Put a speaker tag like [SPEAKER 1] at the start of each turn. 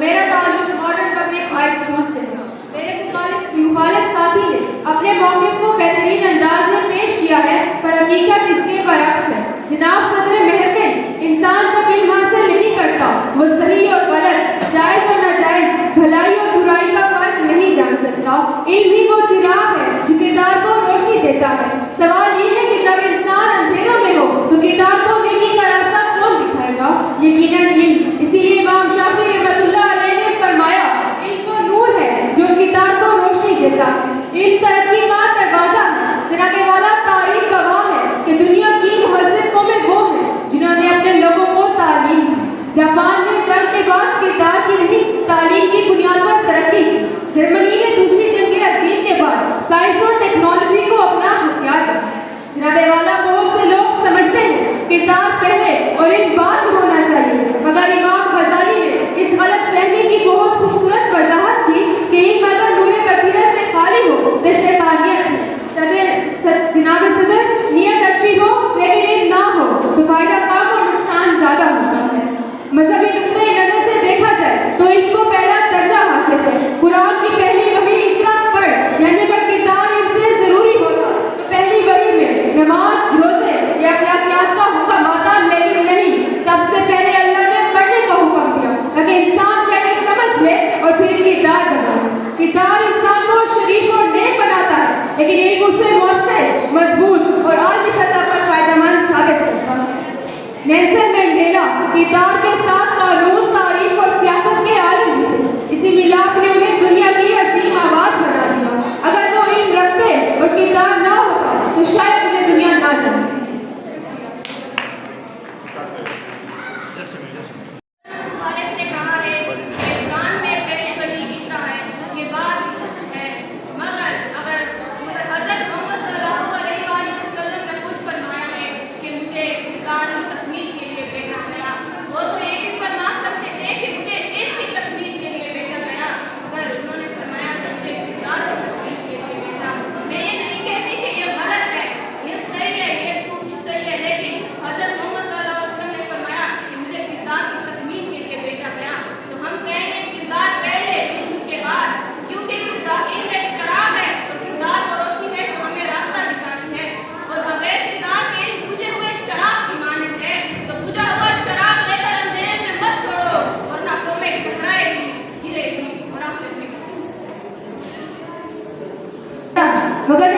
[SPEAKER 1] मेरा ताल्लुक modern public high school से है। मेरे मुखालिफ साथी ने अपने मौक़िफ़ को बेहतरीन अंदाज में पेश किया है, पर हकीकत इसके बरअक्स है। जनाब सदर महफिल, इंसान जब इल्म हासिल नहीं करता, वो सही और गलत, जायज़ और नाजायज़, भलाई और बुराई का फर्क नहीं जान सकता। इल्म ही वो चिराग है जो किरदार को रोशनी देता है। सवाल ये है कि जब इंसान अंधेरों में हो तो किरदार को नेकी का रास्ता कौन दिखाएगा? यकीनन इल्म। इसीलिए इमाम शाफी रहमतुल्लाह अलैह ने फरमाया, इल्म वो नूर है जो किरदार को रोशनी देता है। इल्म तरक्की का दरवाजा है। जनाबे वाला तारीख गवाह है कि दुनिया की मुहज़्ज़िब कौमें वो हैं जिन्होंने अपने लोगों को तालीम दी। जापान ने जंग के बाद किरदार की नहीं, तालीम की बुनियाद पर तरक्की की। जर्मनी ने दूसरी जंग अज़ीम के बाद साइंस और टेक्नोलॉजी को अपना हथियार बनाया। जनाबे वाला बहुत से लोग समझते हैं किरदार पहले और इल्म बाद में होना चाहिए, मगर इमाम गज़ाली ने इस गलत फहमी की बहुत खूबसूरत वजाहत की कि इल्म अगर नूरे बसीरत से खाली हो तो शैतानियत है। जनाब सदर, नियत अच्छी हो लेकिन इल्म ना हो तो फायदा कम और नुकसान ज़्यादा होता है। मजहबी नुक्ते नज़र से देखा जाए तो इनको पहला दर्जा हासिल है। कुरान की पहली वही इकरा पढ़, यानी अगर किरदार इनसे ज़रूरी होता तो पहली वही में नमाज, रोज़े या अखलाकियात का हुक्म आता, लेकिन नहीं, सबसे पहले अल्लाह ने पढ़ने का हुक्म दिया ताकि इंसान पहले समझ ले और फिर किरदार बनाए। किरदार इंसान को शरीफ और नेक बनाता है, लेकिन इल्म उसे मौसर, मजबूत और आलमी सतह पर फायदेमंद साबित होता है। नेल्सन मंडेला किरदार के साथ कानून, तारीख और सियासत के आलिम भी थे। इसी मिलाप ने उन्हें दुनिया की अजीम आवाज़ बना दिया। अगर वो इल्म रखते और किरदार ना होता तो शायद उन्हें दुनिया ना जानती। मगर